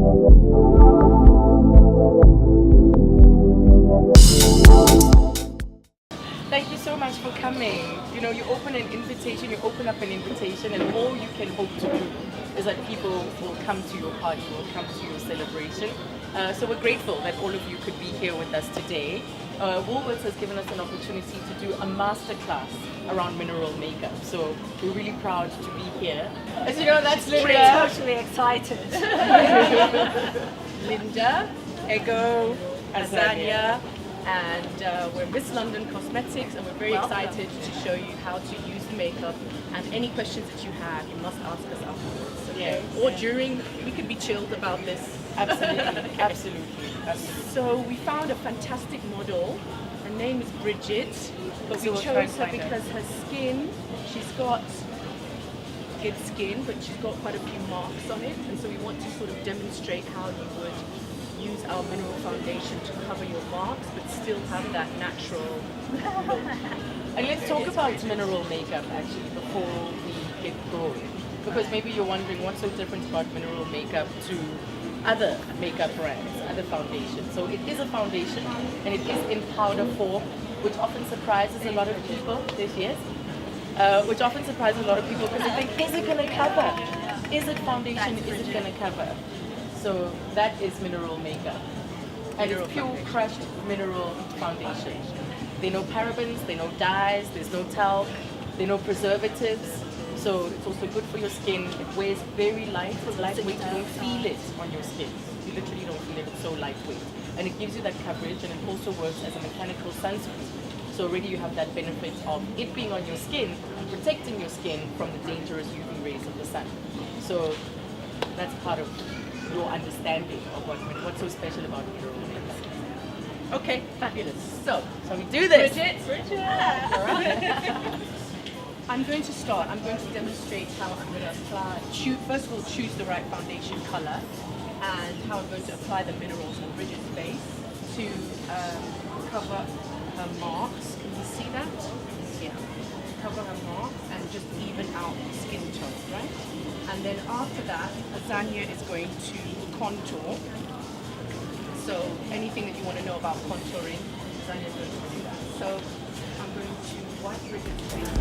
Thank you so much for coming. You know, you open up an invitation, and all you can hope to do is that people will come to your party, will come to your celebration. So we're grateful that all of you could be here with us today. Woolworths has given us an opportunity to do a masterclass around mineral makeup. So we're really proud to be here. As you know, that's Linda. We're totally excited. Linda, Ego, Azania, and we're Miss London Cosmetics, and we're very excited to show you how to use the makeup, and any questions that you have, you must ask us afterwards, okay? Or during, we could be chilled about this. Absolutely, absolutely. So we found a fantastic model. Her name is Bridget, but we chose her because her skin, she's got good skin, but she's got quite a few marks on it, and so we want to sort of demonstrate how you would use our mineral foundation to cover your marks, but still have that natural look. And let's talk about mineral makeup actually before we get going, because maybe you're wondering what's so different about mineral makeup to other makeup brands, other foundations. So it is a foundation, and it is in powder form, which often surprises a lot of people. Which often surprises a lot of people because they think, is it going to cover? Is it foundation? Is it going to cover? So that is mineral makeup. And it's pure crushed mineral foundation. There are no parabens, there are no dyes, there's no talc, there are no preservatives. So it's also good for your skin. It wears very light, it's lightweight, you don't feel it on your skin. You literally don't feel it, it's so lightweight. And it gives you that coverage, and it also works as a mechanical sunscreen. So already you have that benefit of it being on your skin and protecting your skin from the dangerous UV rays of the sun. So that's part of your understanding of what's so special about mineral makeup. Okay, fabulous. So we do this. Bridget. All right. I'm going to start. I'm going to demonstrate how I'm going to apply. First of all, choose the right foundation color, and how I'm going to apply the minerals on Bridget's face to cover her marks. Can you see that? Yeah. Cover her marks and just even out the skin tone, right? And then after that, Azania is going to contour. So anything that you want to know about contouring, Azania is going to do that. So I'm going to wipe Bridget's face.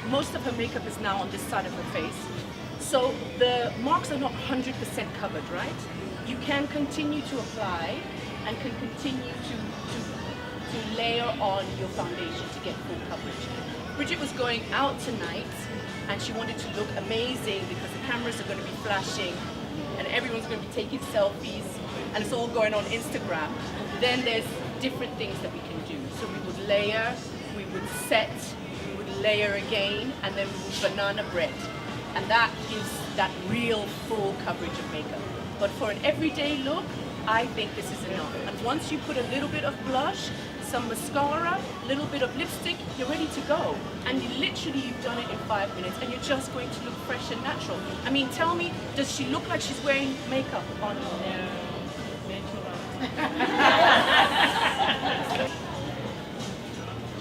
Most of her makeup is now on this side of her face. So the marks are not 100% covered, right? You can continue to apply and can continue to layer on your foundation to get full coverage. Bridget was going out tonight and she wanted to look amazing because the cameras are going to be flashing and everyone's going to be taking selfies and it's all going on Instagram. Then there's different things that we can do. So we would layer, we would set, layer again, and then banana bread, and that gives that real full coverage of makeup. But for an everyday look, I think this is enough. And once you put a little bit of blush, some mascara, a little bit of lipstick, you're ready to go. And you've done it in 5 minutes, and you're just going to look fresh and natural. I mean, tell me, does she look like she's wearing makeup on?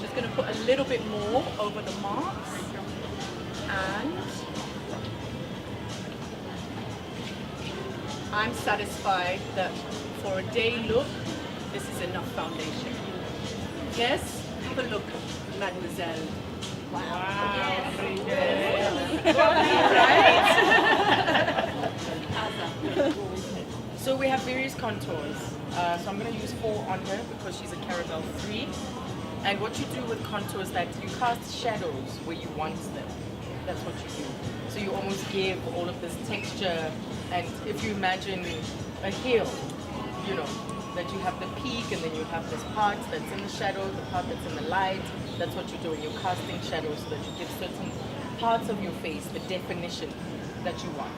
Just going to put a little bit more over the marks, and I'm satisfied that for a day look, this is enough foundation. Yes? Have a look, mademoiselle. Wow. Yes. So we have various contours. So I'm going to use 4 on her because she's a caramel 3. And what you do with contours is that you cast shadows where you want them. That's what you do. So you almost give all of this texture. And if you imagine a hill, you know, that you have the peak and then you have this part that's in the shadow, the part that's in the light. That's what you're doing. You're casting shadows so that you give certain parts of your face the definition that you want,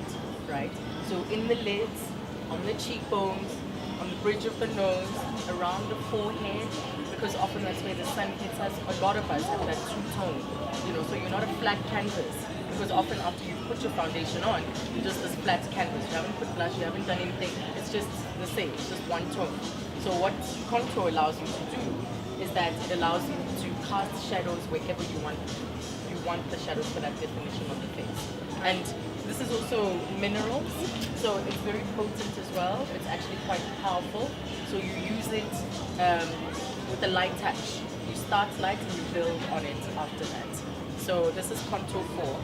right? So in the lids, on the cheekbones, on the bridge of the nose, around the forehead, because often that's where the sun hits us. A lot of us have that two-tone, you know, so you're not a flat canvas. Because often after you put your foundation on, you're just this flat canvas. You haven't put blush, you haven't done anything. It's just the same, it's just one tone. So what contour allows you to do is that it allows you to cast shadows wherever you want. You want the shadows for that definition of the face. And this is also minerals, so it's very potent as well. It's actually quite powerful. So you use it with a light touch. You start light and you build on it after that. So this is contour 4.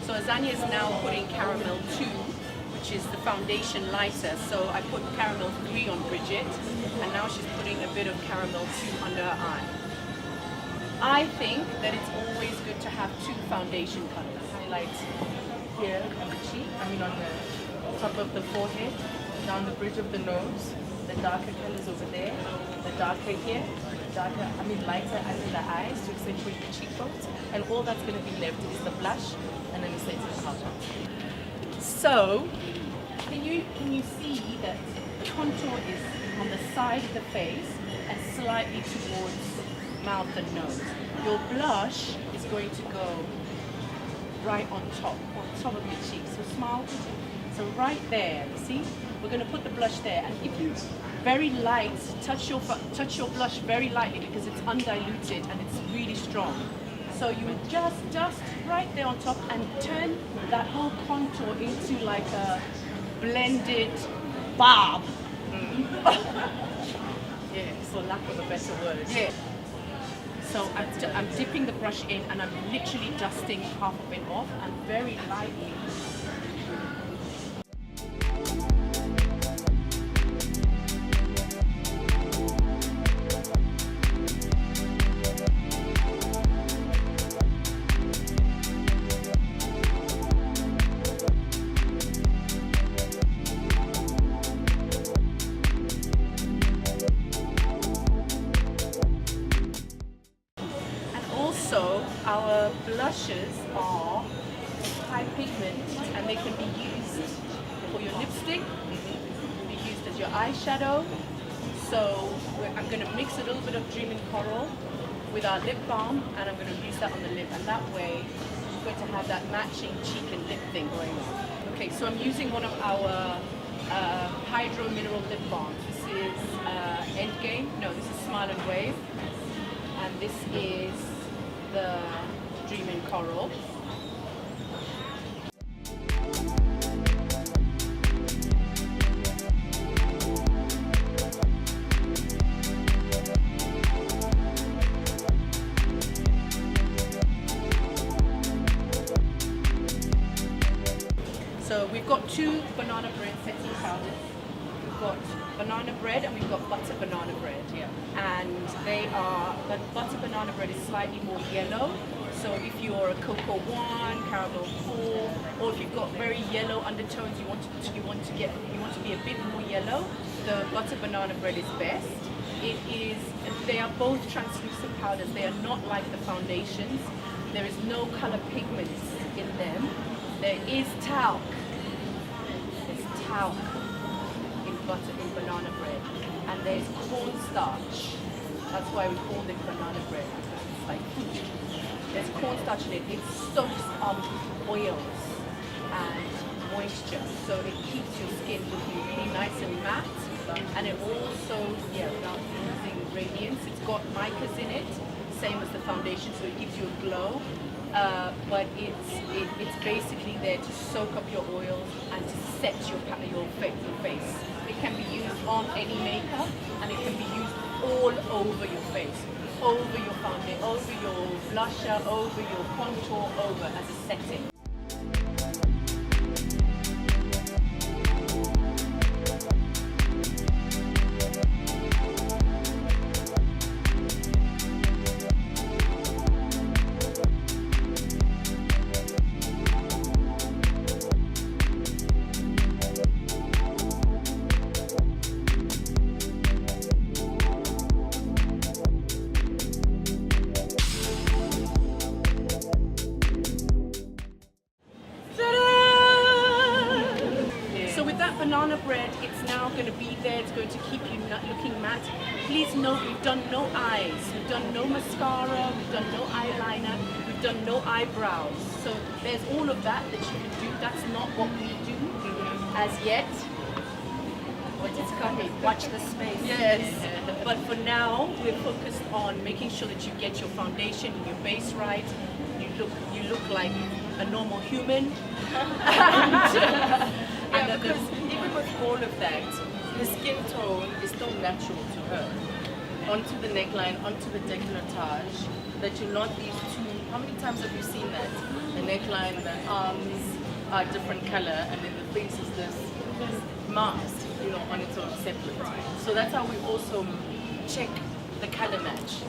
So Azania is now putting caramel 2, which is the foundation lighter. So I put caramel 3 on Bridget, and now she's putting a bit of caramel 2 under her eye. I think that it's always good to have 2 foundation colors. Highlight here on the cheek, on the top of the forehead, down the bridge of the nose, the darker colors over there, the darker here, lighter under the eyes to accentuate the cheekbones, and all that's going to be left is the blush and then the setting powder. So, can you see that the contour is on the side of the face and slightly towards mouth and nose? Your blush is going to go right on top of your cheek. So smile. So right there, see? We're going to put the blush there, and if you very light, touch your blush very lightly because it's undiluted and it's really strong. So you would just right there on top and turn that whole contour into like a blended barb. Yeah, for lack of a better word. Yeah. So I'm dipping the brush in and I'm literally dusting half of it off and very lightly. So our blushes are high pigment and they can be used for your lipstick, can be used as your eyeshadow. So I'm going to mix a little bit of Dreaming Coral with our lip balm and I'm going to use that on the lip, and that way we're going to have that matching cheek and lip thing going on. Okay, so I'm using one of our hydro mineral lip balms. This is Endgame. No, this is Smile and Wave. And this is the Dream in Coral. So we've got two banana bread setting powders. We've got banana bread and we've got butter banana bread. Yeah. And they are, the butter banana bread is slightly more yellow. So if you're a cocoa 1, caramel 4, or if you've got very yellow undertones, you want to be a bit more yellow, the butter banana bread is best. They are both translucent powders. They are not like the foundations. There is no color pigments in them. There is talc. There's talc in banana bread, and there's cornstarch. That's why we call it banana bread, because it's like fruit. There's cornstarch in it. It soaks up oils and moisture, so it keeps your skin looking really nice and matte. And it also, without losing radiance, it's got micas in it, same as the foundation, so it gives you a glow. But it's basically there to soak up your oils and to set your face. It can be used on any makeup, and it can be used all over your face, over your foundation, over your blusher, over your contour, over as a setting. Banana bread, it's now going to be there, it's going to keep you looking matte. Please note, we've done no eyes, we've done no mascara, we've done no eyeliner, we've done no eyebrows. So there's all of that you can do. That's not what we do as yet. But it's coming. Watch the space. Yes. But for now, we're focused on making sure that you get your foundation and your base right. You look like a normal human. And because even with all of that, the skin tone is still natural to her. Onto the neckline, onto the décolletage, that you're not these two. How many times have you seen that? The neckline, the arms are different color, and then the face is this mask, on its own separate. So that's how we also check the color match.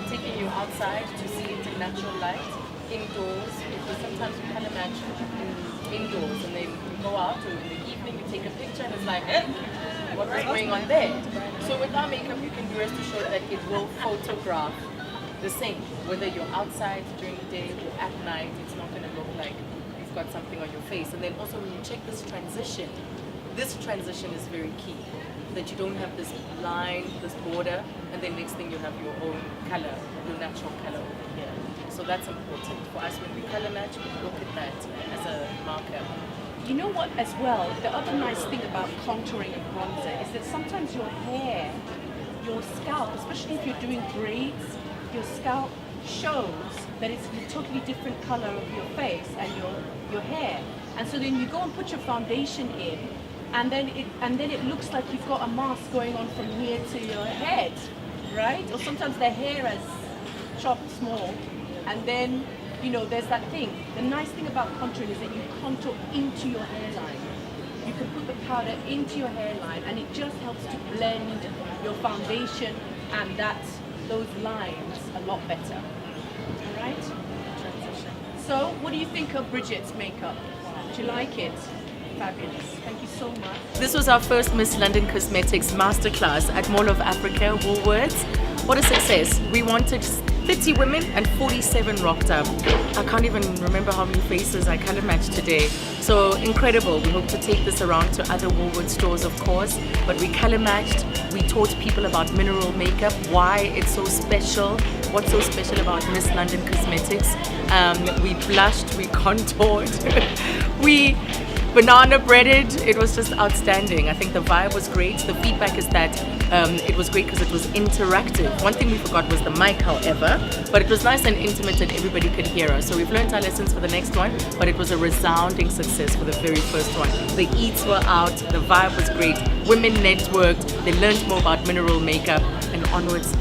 Taking you outside to see it in natural light, indoors, because sometimes we color match indoors, and then you go out, or in the evening you take a picture and it's like, what was going on there? So with our makeup, you can be rest assured that it will photograph the same, whether you're outside during the day or at night. It's not going to look like you've got something on your face. And then also when you check this transition is very key, that you don't have this line, this border, and then next thing you have your own color, your natural color over here. So that's important for us. When we color match, we look at that as a marker. You know what, as well, the other nice thing about contouring and bronzer is that sometimes your hair, your scalp, especially if you're doing braids, your scalp shows that it's a totally different color of your face and your hair. And so then you go and put your foundation in, and then it looks like you've got a mask going on from here to your head, right? Or sometimes the hair is chopped small, and then there's that thing. The nice thing about contouring is that you contour into your hairline. You can put the powder into your hairline, and it just helps to blend your foundation and those lines a lot better. All right? Transition. So, what do you think of Bridget's makeup? Do you like it? Fabulous. Thank you so much. This was our first Miss London Cosmetics Masterclass at Mall of Africa, Woolworths. What a success. We wanted 30 women and 47 rocked up. I can't even remember how many faces I color matched today. So incredible. We hope to take this around to other Woolworths stores, of course. But we color matched. We taught people about mineral makeup, why it's so special, what's so special about Miss London Cosmetics. We blushed, we contoured, we banana breaded. It was just outstanding. I think the vibe was great. The feedback is that it was great because it was interactive. One thing we forgot was the mic, however, but it was nice and intimate and everybody could hear us. So we've learned our lessons for the next one, but it was a resounding success for the very first one. The eats were out, the vibe was great, women networked, they learned more about mineral makeup, and onwards